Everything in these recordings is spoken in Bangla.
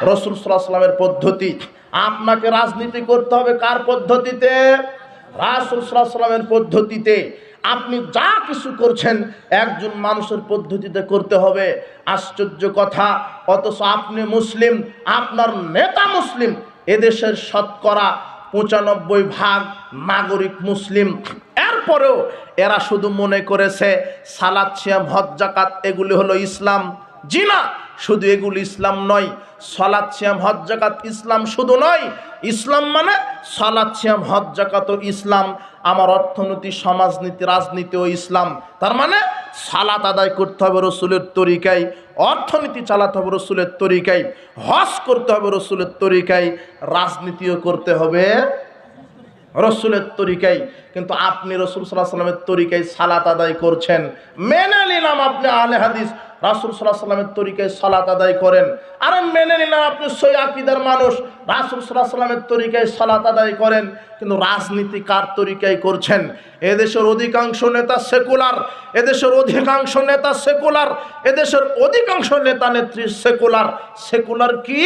রাসূল সাল্লাল্লাহু আলাইহি ওয়াসাল্লামের পদ্ধতি। আপনাকে রাজনীতি করতে হবে কার পদ্ধতিতে? রাসূল সাল্লাল্লাহু আলাইহি ওয়াসাল্লামের পদ্ধতিতে। আপনি যা কিছু করছেন একজন মানুষের পদ্ধতিতে করতে হবে। আশ্চর্য কথা, অথচ আপনি মুসলিম, আপনার নেতা মুসলিম, এদেশের শতকরা ৯৫% নাগরিক মুসলিম। এরপরেও এরা শুধু মনে করেছে সালাত, সিয়াম, হজ, যাকাত এগুলি হলো ইসলাম। জি না, শুধু এগুলি ইসলাম নয়। সালাত, সিয়াম, হজ, যাকাত ইসলাম শুধু নয়। ইসলাম মানে সালাত, সিয়াম, হজ, যাকাতও ইসলাম। আমার অর্থনীতি, সমাজনীতি, রাজনীতিও ইসলাম। তার মানে সালাত আদায় করতে হবে রসুলের তরিকায়, অর্থনীতি চালাতে হবে রসুলের তরিকায়, হজ করতে হবে রসুলের তরিকায়, রাজনীতিও করতে হবে রসুলের তরিকায়। কিন্তু আপনি রসুল সাল্লাল্লাহু আলাইহি ওয়াসাল্লামের তরিকায় সালাত আদায় করছেন, মেনে নিলাম আপনি আহলে হাদিস, রাসূল সাল্লাল্লাহু আলাইহি ওয়াসাল্লামের তরিকায় সালাত আদায় করেন। আরে মেনে নিলাম আপনি সহি আকীদার মানুষ, রাসূল সাল্লাল্লাহু আলাইহি ওয়াসাল্লামের তরিকায় সালাত আদায় করেন, কিন্তু রাজনীতি কার তরিকায় করছেন? এদেশের অধিকাংশ নেতা সেকুলার, এদেশের অধিকাংশ নেতা সেকুলার, এদেশের অধিকাংশ নেতা নেত্রী সেকুলার। সেকুলার কি?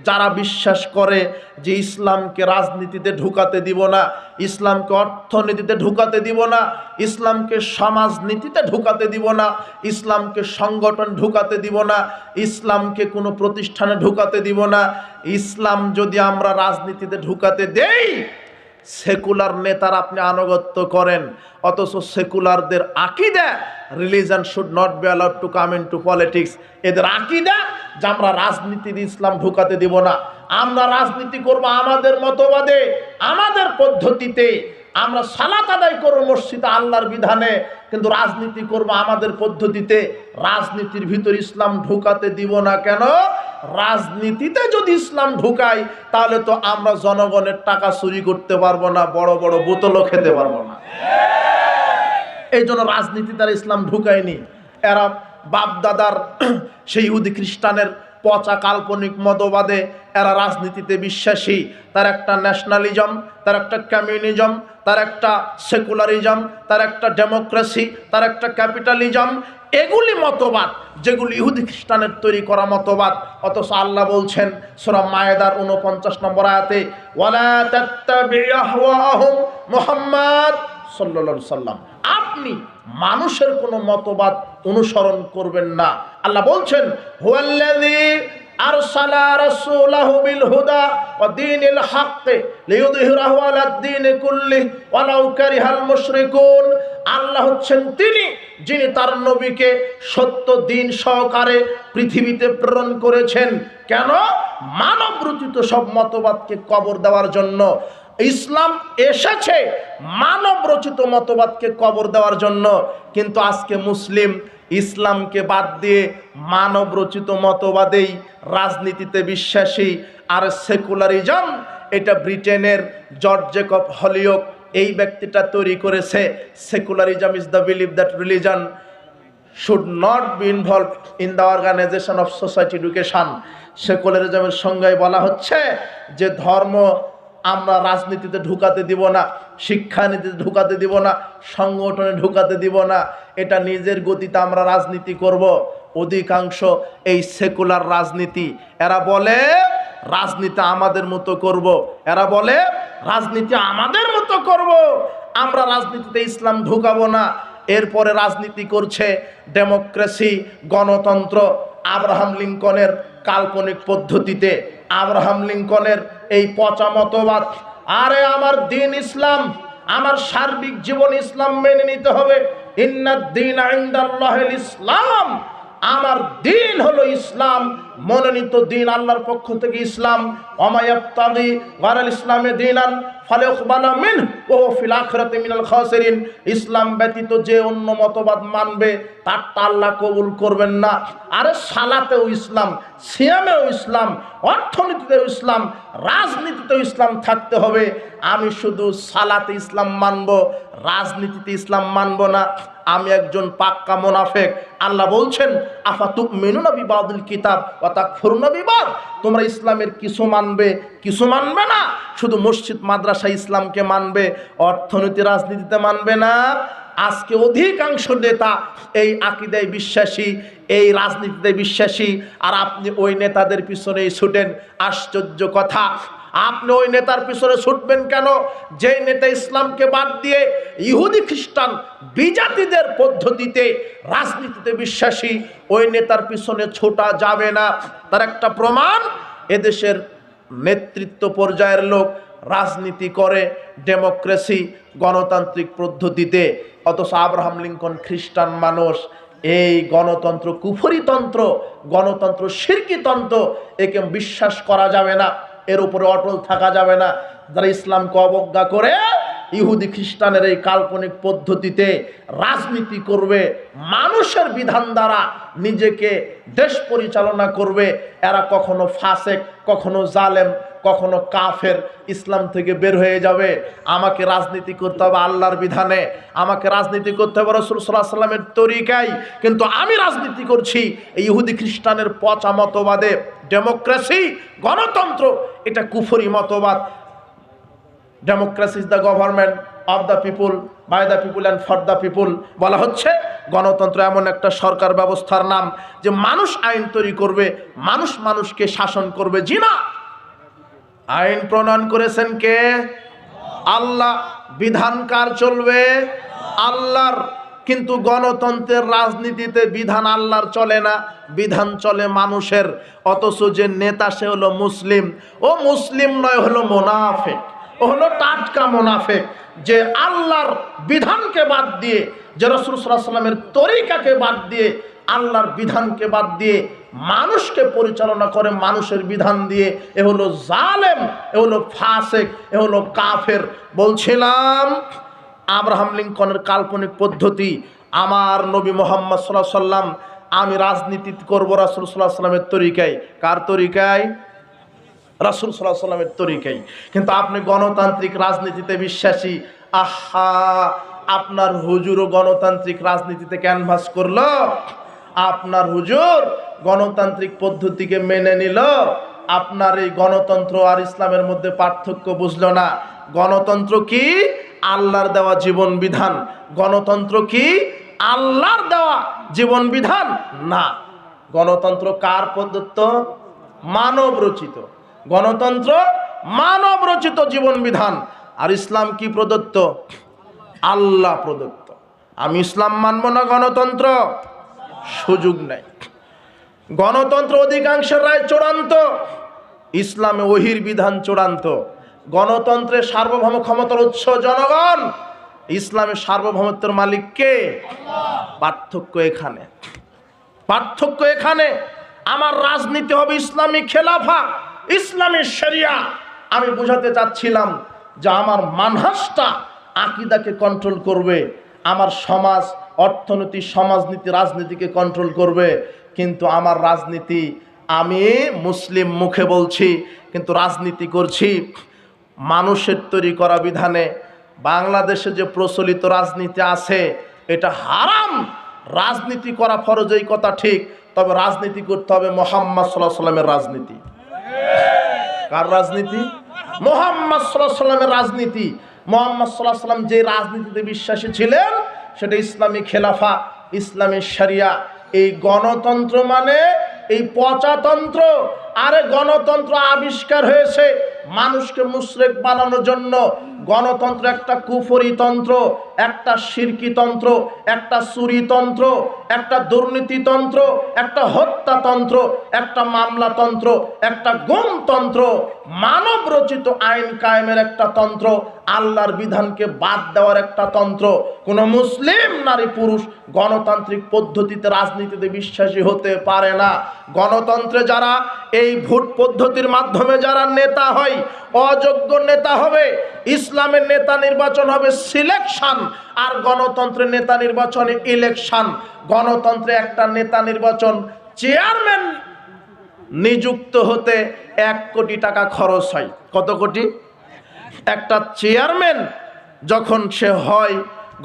যারা বিশ্বাস করে যে ইসলামকে রাজনীতিতে ঢুকাতে দিব না, ইসলামকে অর্থনীতিতে ঢুকাতে দিব না, ইসলামকে সমাজনীতিতে ঢুকাতে দিব না, ইসলামকে সংগঠন ঢুকাতে দিব না, ইসলামকে কোনো প্রতিষ্ঠানে ঢুকাতে দিব না। ইসলাম যদি আমরা রাজনীতিতে ঢুকাতে দেই, সেকুলার নেতার আপনি আনুগত্য করেন, অথচ সেকুলারদের আকীদা religion should not be allowed to come into politics. এদের আকীদা যে আমরা রাজনীতিতে ইসলাম ঢুকাতে দিব না, আমরা রাজনীতি করব আমাদের মতবাদে, আমাদের পদ্ধতিতে। আমরা সালাত আদায় করব মসজিদে আল্লাহর বিধানে, কিন্তু রাজনীতি করব আমাদের পদ্ধতিতে। রাজনীতির ভিতর ইসলাম ঢুকাতে দিব না। কেন? রাজনীতিতে যদি ইসলাম ঢুকাই তাহলে তো আমরা জনগণের টাকা চুরি করতে পারবো না, বড় বড় বোতলও খেতে পারবো না। এই জন্য রাজনীতি তারা ইসলাম ঢুকায়নি। এরা বাপদাদার সেই ইহুদি খ্রিস্টানের পচা কাল্পনিক মতবাদে এরা রাজনীতিতে বিশ্বাসী। তার একটা ন্যাশনালিজম, তার একটা কমিউনিজম, তার একটা সেকুলারিজম, তার একটা ডেমোক্রেসি, তার একটা ক্যাপিটালিজম, এগুলি মতবাদ যেগুলি ইহুদি খ্রিস্টানের তৈরি করা মতবাদ। অথচ আল্লাহ বলছেন সূরা মায়েদার 49 নম্বর আয়াতে, ওয়ালা তাত্তাবি আহওয়াহুম, মুহাম্মদ সাল্লাল্লাহু আলাইহি সাল্লাম, আপনি মানুষের কোনো মতবাদ অনুসরণ করবেন না। আল্লাহ বলছেন, হুয়াল্লাযী আরসালা রাসূলাহু বিল হুদা ওয়া দীনিল হক লিইয়ুযহিরাহু আলাদ দীনি কুল্লিহি ওয়ালাউ কারিহাল মুশরিকুন। আল্লাহ হচ্ছেন তিনি যিনি তার নবীকে সত্য দিন সহকারে পৃথিবীতে প্রেরণ করেছেন। কেন? মানব রচিত সব মতবাদকে কবর দেওয়ার জন্য। ইসলাম এসেছে মানব রচিত মতবাদকে কবর দেওয়ার জন্য। কিন্তু আজকে মুসলিম ইসলামকে বাদ দিয়ে মানব রচিত মতবাদেই রাজনীতিতে বিশ্বাসী। আর সেকুলারিজম, এটা ব্রিটেনের জর্জ জেকব হলিওক এই ব্যক্তিটা তৈরি করেছে। Secularism is the believe that religion should not be involve in the organization of society education. সেকুলারিজমের সংজ্ঞায় বলা হচ্ছে যে ধর্ম আমরা রাজনীতিতে ঢুকাতে দিব না, শিক্ষানীতিতে ঢুকাতে দিব না, সংগঠনে ঢুকাতে দিব না। এটা নিজের গতিতে আমরা রাজনীতি করব। অধিকাংশ এই সেকুলার রাজনীতি, এরা বলে রাজনীতি আমাদের মতো করব, এরা বলে রাজনীতি আমাদের মতো করব, আমরা রাজনীতিতে ইসলাম ঢুকাবো না। এরপরে রাজনীতি করছে ডেমোক্রেসি, গণতন্ত্র, আব্রাহাম লিঙ্কনের কাল্পনিক পদ্ধতিতে, আব্রাহাম লিঙ্কনের এই পচা মতবাদ। আরে আমার দিন ইসলাম, আমার সার্বিক জীবন ইসলাম মেনে নিতে হবে। ইন্নাদ-দীনা ইনদাল্লাহিল ইসলাম, আমার দিন হলো ইসলাম, মনোনীত দিন আল্লাহর পক্ষ থেকে ইসলাম। ওয়া ইয়াবতাগি গায়রাল ইসলামি দীনান ফালাইউকবালা মিনহু ওয়া হুয়া ফিল আখিরাতি মিনাল খাসিরিন। ইসলাম ব্যতীত যে অন্য মতবাদ মানবে তারটা আল্লাহ কবুল করবেন না। আরে সালাতেও ইসলাম, সিয়ামেও ইসলাম, অর্থনীতিতেও ইসলাম, রাজনীতিতেও ইসলাম থাকতে হবে। আমি শুধু সালাতে ইসলাম মানব, রাজনীতিতে ইসলাম মানব না, আমি একজন পাক্কা মুনাফিক। আল্লাহ বলছেন, আফাতুমিনুনা বিবাদিল কিতাব ওয়া তাকফুরুনা বিবাদ। তোমরা ইসলামের কিছু মানবে, কিছু মানবে না। শুধু মসজিদ মাদ্রাসা ইসলামকে মানবে, অর্থনীতি রাজনীতিতে মানবে না। আজকে অধিকাংশ নেতা এই আকীদায় বিশ্বাসী, এই রাজনীতিতে বিশ্বাসী, আর আপনি ওই নেতাদের পিছনেই ছুটেন। আশ্চর্য কথা, আপনি ওই নেতার পিছনে ছুটবেন কেন? যেই নেতা ইসলামকে বাদ দিয়ে ইহুদি খ্রিস্টান বিজাতিদের পদ্ধতিতে রাজনীতিতে বিশ্বাসী, ওই নেতার পিছনে ছোটা যাবে না। তার একটা প্রমাণ, এদেশের নেতৃত্ব পর্যায়ের লোক রাজনীতি করে ডেমোক্রেসি, গণতান্ত্রিক পদ্ধতিতে, অথচ আব্রাহাম লিঙ্কন খ্রিস্টান মানুষ। এই গণতন্ত্র কুফরিতন্ত্র, গণতন্ত্র শিরকিতন্ত্র, একে বিশ্বাস করা যাবে না, এর উপরে অটল থাকা যাবে না। যারা ইসলামকে অবজ্ঞা করে ইহুদি খ্রিস্টানের এই কাল্পনিক পদ্ধতিতে রাজনীতি করবে, মানুষের বিধান দ্বারা নিজেকে দেশ পরিচালনা করবে, এরা কখনো ফাসেক, কখনো জালেম, কখনো কাফের, ইসলাম থেকে বের হয়ে যাবে। আমাকে রাজনীতি করতে হবে আল্লাহর বিধানে, আমাকে রাজনীতি করতে হবে রাসূল সাল্লাল্লাহু আলাইহি ওয়াসাল্লামের তরিকায়, কিন্তু আমি রাজনীতি করছি এই ইহুদি খ্রিস্টানের পচা মতবাদে। ডেমোক্রেসি, গণতন্ত্র, এটা কুফরি মতবাদ। Democracy is the government of the people, by the people and for the people. বলা হচ্ছে গণতন্ত্র এমন একটা সরকার ব্যবস্থার নাম যে মানুষ আইন তৈরি করবে, মানুষ মানুষকে শাসন করবে। জি না, আইন প্রণয়ন করেছেন কে? আল্লাহ। বিধান কার চলবে? আল্লাহর। কিন্তু গণতন্ত্রের রাজনীতিতে বিধান আল্লাহর চলে না, বিধান চলে মানুষের। অথচ যে নেতা সে হলো মুসলিম, ও মুসলিম নয়, হলো মুনাফিক, ও হলো টাটকা মুনাফিক, যে আল্লাহর বিধানকে বাদ দিয়ে, যে রাসূল সাল্লাল্লাহু আলাইহি ওয়াসাল্লামের তরিকাকে বাদ দিয়ে, আল্লাহর বিধানকে বাদ দিয়ে মানুষকে পরিচালনা করে মানুষের বিধান দিয়ে, এ হলো জালেম, এ হলো ফাসেক, এ হলো কাফের। বলছিলাম আব্রাহাম লিঙ্কনের কাল্পনিক পদ্ধতি, আমার নবী মুহাম্মদ সাল্লাল্লাহু আলাইহি ওয়াসাল্লাম, আমি রাজনীতি করব রাসূল সাল্লাল্লাহু আলাইহি ওয়াসাল্লামের তরিকায়। কার তরিকায়? রাসূল সাল্লাল্লাহু আলাইহি ওয়াসাল্লামের তরিকায়। কিন্তু আপনি গণতান্ত্রিক রাজনীতিতে বিশ্বাসী। আহা, আপনার হুজুরও গণতান্ত্রিক রাজনীতিতে ক্যানভাস করলো, আপনার হুজুর গণতান্ত্রিক পদ্ধতিকে মেনে নিল, আপনার এই গণতন্ত্র আর ইসলামের মধ্যে পার্থক্য বুঝলো না। গণতন্ত্র কি? আল্লাহর দেওয়া জীবন বিধান। গণতন্ত্র কি? আল্লাহর দেওয়া জীবন বিধান না। গণতন্ত্র কার প্রদত্ত? মানব রচিত। গণতন্ত্র মানব রচিত জীবন বিধান। আর ইসলাম কি প্রদত্ত? আল্লাহ প্রদত্ত। আমি ইসলাম মানব না গণতন্ত্র? সুযোগ নেই। গণতন্ত্র অধিকাংশের রায় চূড়ান্ত, ইসলামে ওহির বিধান চূড়ান্ত। গণতন্ত্রে সার্বভৌম ক্ষমতার উৎস জনগণ, ইসলামের সার্বভৌমত্বের মালিক কে? পার্থক্য এখানে, পার্থক্য এখানে। আমার রাজনীতি হবে ইসলামী খেলাফা, ইসলামী শরিয়া। আমি বোঝাতে চাচ্ছিলাম যে আমার মানহাজটা আকীদাকে কন্ট্রোল করবে, আমার সমাজ, অর্থনীতি, সমাজনীতি, রাজনীতিকে কন্ট্রোল করবে। কিন্তু আমার রাজনীতি, আমি মুসলিম মুখে বলছি কিন্তু রাজনীতি করছি মানুষের তৈরি করা বিধানে। বাংলাদেশে যে প্রচলিত রাজনীতি আছে এটা হারাম। রাজনীতি করা ফরজ, এই কথা ঠিক, তবে রাজনীতি করতে হবে মুহাম্মদ সাল্লাল্লাহু আলাইহি ওয়াসাল্লামের রাজনীতি। কার রাজনীতি? মুহাম্মদ সাল্লাল্লাহু আলাইহি ওয়াসাল্লামের রাজনীতি। মুহাম্মদ সাল্লাল্লাহু আলাইহি ওয়াসাল্লাম যে রাজনীতিতে বিশ্বাসী ছিলেন সেটা ইসলামী খেলাফা, ইসলামী শরিয়া। এই গণতন্ত্র মানে এই পচাতন্ত্র। আরে গণতন্ত্র আবিষ্কার হয়েছে মানুষকে মুশরিক বানানোর জন্য। গণতন্ত্র একটা কুফরিতন্ত্র, একটা শিরকিতন্ত্র, একটা চুরিতন্ত্র, একটা দুর্নীতিতন্ত্র, একটা হত্যাতন্ত্র, একটা মামলাতন্ত্র, একটা গুমতন্ত্র, মানব রচিত আইন কায়েমের একটা তন্ত্র, আল্লাহর বিধানকে বাদ দেওয়ার একটা তন্ত্র। কোন মুসলিম নারী পুরুষ গণতান্ত্রিক পদ্ধতিতে রাজনীতিতে বিশ্বাসী হতে পারে না। গণতন্ত্রে যারা এই ভোট পদ্ধতির মাধ্যমে যারা নেতা হয়, অযোগ্য নেতা হবে। ইসলামের নেতা নির্বাচন হবে সিলেকশন, আর গণতন্ত্রের নেতা নির্বাচনে ইলেকশন। গণতন্ত্রে একটা নেতা নির্বাচন, চেয়ারম্যান নিযুক্ত হতে 1 কোটি টাকা খরচ হয়। কত কোটি? একটা চেয়ারম্যান যখন সে হয়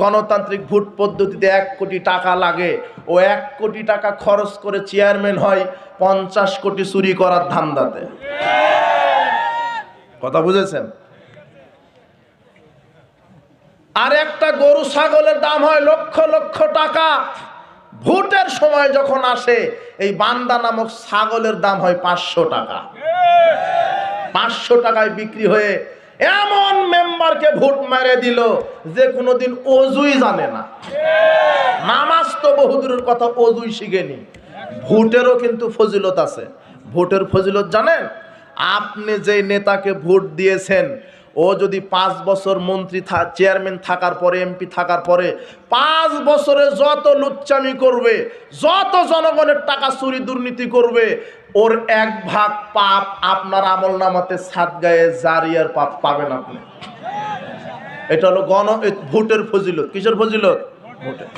গণতান্ত্রিক ভোট পদ্ধতিতে 1 কোটি টাকা লাগে। ও 1 কোটি টাকা খরচ করে চেয়ারম্যান হয় 50 কোটি চুরি করার ধান্দাতে। কথা বুঝেছেন? আর একটা গরু ছাগলের দাম হয় লক্ষ লক্ষ টাকা। ভোটের সময় যখন আসে এই বান্দা নামক ছাগলের দাম হয় 500 টাকা। 500 টাকায় বিক্রি হয়ে এমন মেম্বারকে ভোট মেরে দিল যে কোনোদিন অজুই জানে না, নামাজ তো বহুদূরের কথা, অজুই শিখেনি। ভোটেরও কিন্তু ফজিলত আছে। ভোটের ফজিলত জানেন? আপনি যে নেতাকে ভোট দিয়েছেন ও যদি 5 বছর মন্ত্রী চেয়ারম্যান থাকার পরে, এমপি থাকার পরে 5 বছরে যত লুচ্চামি করবে, যত জনগণের টাকা চুরি দুর্নীতি করবে, ওর 1 ভাগ পাপ আপনার আমল নামাতে সাদগায়ে জারিয়ার পাপ পাবেন আপনি। এটা হলো ভোটের ফজিলত। কিসের ফজিলত? ভোটের।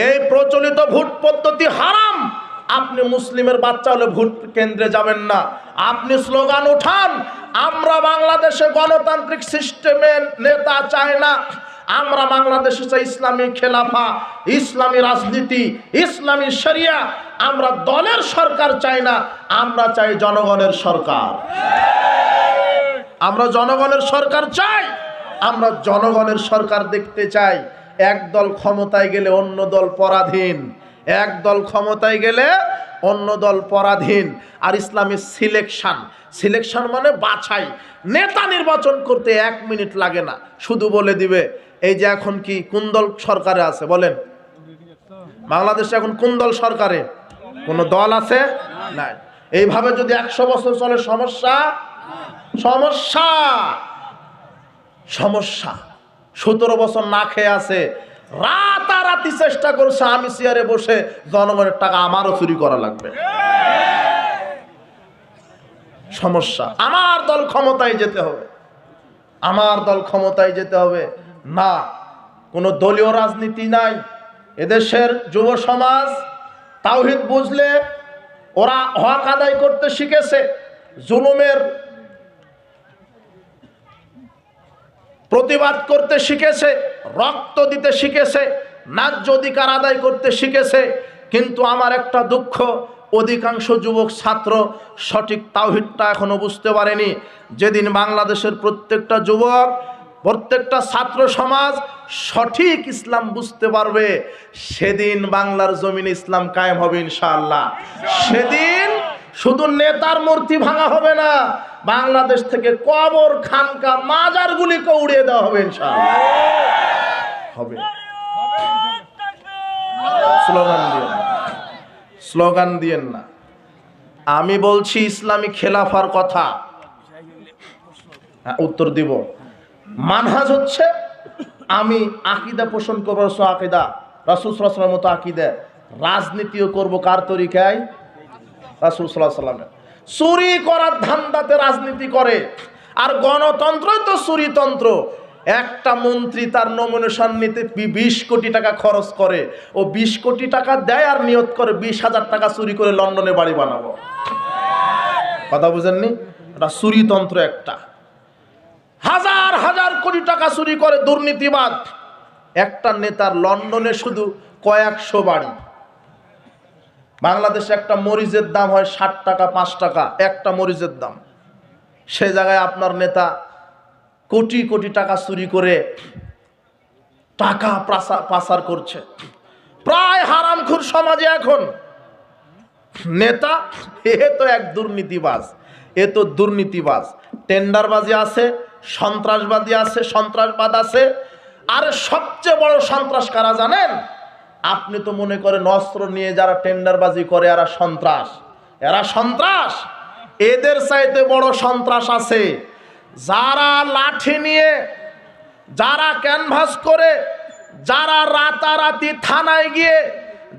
এই প্রচলিত ভোট পদ্ধতি হারাম। আপনি মুসলিমের বাচ্চা হলে ভোট কেন্দ্রে যাবেন না। আপনি স্লোগান উঠান, আমরা বাংলাদেশে গণতান্ত্রিক সিস্টেমের নেতা চাই না, আমরা বাংলাদেশে চাই ইসলামী খেলাফা, ইসলামী রাজনীতি, ইসলামী শরিয়া। আমরা দলের সরকার চাই না, আমরা চাই জনগণের সরকার। আমরা জনগণের সরকার চাই। আমরা জনগণের সরকার দেখতে চাই। এক দল ক্ষমতায় গেলে অন্য দল পরাধীন, এক দল ক্ষমতায় গেলে অন্য দল পরাধীন। আর ইসলামী সিলেকশন মানে বাছাই। নেতা নির্বাচন করতে 1 মিনিট লাগে না, শুধু বলে দিবে এই যে এখন কি কোন দল সরকারে আছে বলেন। বাংলাদেশে এখন কোন দল সরকারে? কোন দল আছে? নাই। এইভাবে যদি 100 বছর চলে সমস্যা সমস্যা সমস্যা। 17 বছর না খেয়ে আছে, রাতারাতি চেষ্টা করছে আমি চেয়ারে বসে জনগণের টাকা আমারও চুরি করা লাগবে। সমস্যা। আমার দল ক্ষমতায় যেতে হবে, আমার দল ক্ষমতায় যেতে হবে। না, কোনো দলীয় রাজনীতি নাই। এদেশের যুব সমাজ তাওহীদ বুঝলে ওরা হক আদায় করতে শিখেছে, জুলুমের প্রতিবাদ করতে শিখেছে, রক্ত দিতে শিখেছে, ন্যায্য অধিকার আদায় করতে শিখেছে। কিন্তু আমার একটা দুঃখ, অধিকাংশ যুবক ছাত্র সঠিক তাওহীদটা এখনো বুঝতে পারেনি। যেদিন বাংলাদেশের প্রত্যেকটা যুবক, প্রত্যেকটা ছাত্র সমাজ সঠিক ইসলাম বুঝতে পারবে, সেদিন বাংলার জমিনে ইসলাম কায়েম হবে ইনশাআল্লাহ। সেদিন শুধু নেতার মূর্তি ভাঙা হবে না, বাংলাদেশ থেকে কবর, খানকা, মাজারগুলিকে উড়িয়ে দেওয়া হবে ইনশাআল্লাহ। হবে। স্লোগান দিয়েন না। আমি বলছি ইসলামী খেলাফার কথা। উত্তর দিব। মানহাজ হচ্ছে আমি আকীদা পোষণ করবো, আকীদা রাসূল সাল্লাল্লাহু আলাইহি ওয়াসাল্লামের মতো আকীদা। রাজনীতিও করব কার তরিকায়? রাসূল সাল্লাল্লাহু আলাইহি ওয়াসাল্লামের। চুরি করার ধান্দাতে রাজনীতি করে, আর গণতন্ত্রই তো চুরিতন্ত্র। একটা মন্ত্রী তার নমিনেশন নিতে 20 কোটি টাকা খরচ করে, ও 20 কোটি টাকা দেয় আর নিয়ত করে 20,000 টাকা চুরি করে লন্ডনে বাড়ি বানাবো। কথা বুঝেননি? এটা চুরিতন্ত্র একটা। হাজার হাজার কোটি টাকা চুরি করে দুর্নীতিবাদ। একটা নেতার লন্ডনে শুধু কয়েকশো বাড়ি। বাংলাদেশে একটা মরিচের দাম হয় 60 টাকা 5 টাকা একটা মরিচের দাম। সে জায়গায় আপনার নেতা কোটি কোটি টাকা চুরি করে টাকা পাচার করছে। প্রায় হারামখোর সমাজে এখন নেতা এ তো এক দুর্নীতিবাজ, এ তো দুর্নীতিবাজ। টেন্ডারবাজি আছে, সন্ত্রাসবাদী আছে, সন্ত্রাসবাদ আছে। আর সবচেয়ে বড় সন্ত্রাস কারা জানেন? আপনি তো মনে করেন অস্ত্র নিয়ে যারা টেন্ডারবাজি করে এরা সন্ত্রাস, এরা সন্ত্রাস। এদের চাইতে বড় সন্ত্রাস আছে যারা লাঠি নিয়ে, যারা ক্যানভাস করে, যারা রাতারাতি থানায় গিয়ে,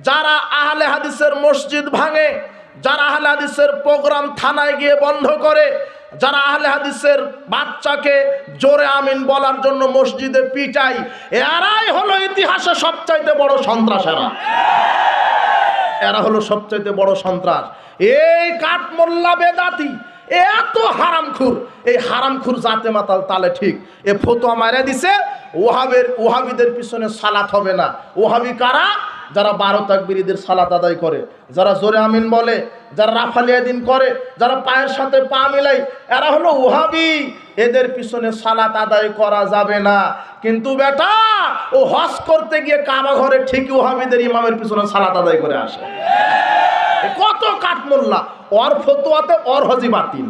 যারা আহলে হাদিসের মসজিদ ভাঙে, যারা আহলে হাদিসের প্রোগ্রাম থানায় গিয়ে বন্ধ করে, যারা আহলে হাদিসের বাচ্চাকে জোরে আমিন বলার জন্য মসজিদে পিটাই, এরাই হলো ইতিহাসে সবচাইতে বড় সন্ত্রাস। এরা হলো সবচাইতে বড় সন্ত্রাস। এই কাঠমোল্লা বেদাতি এত হারামখুর, এই হারামখুর জাতে মাতাল তালে ঠিক এ ফতোয়া মারা দিছে ওহাবিদের পিছনে সালাত হবে না। ওহাবি কারা? যারা 12 তাকবীরীদের সালাত আদায় করে, যারা জোরে আমিন বলে, যারা রাফালিয়া দিন করে, যারা পায়ের সাথে পা মিলাই, এরা হলো ওহাবি। এদের পিছনে সালাত আদায় করা যাবে না। কিন্তু বেটা ও হজ করতে গিয়ে কাবা ঘরে ঠিকই ওহাবিদের ইমামের পিছনে সালাত আদায় করে আসে। কত কাঠমোল্লা, ওর ফতোয়াতে ওর হজি বাতিল।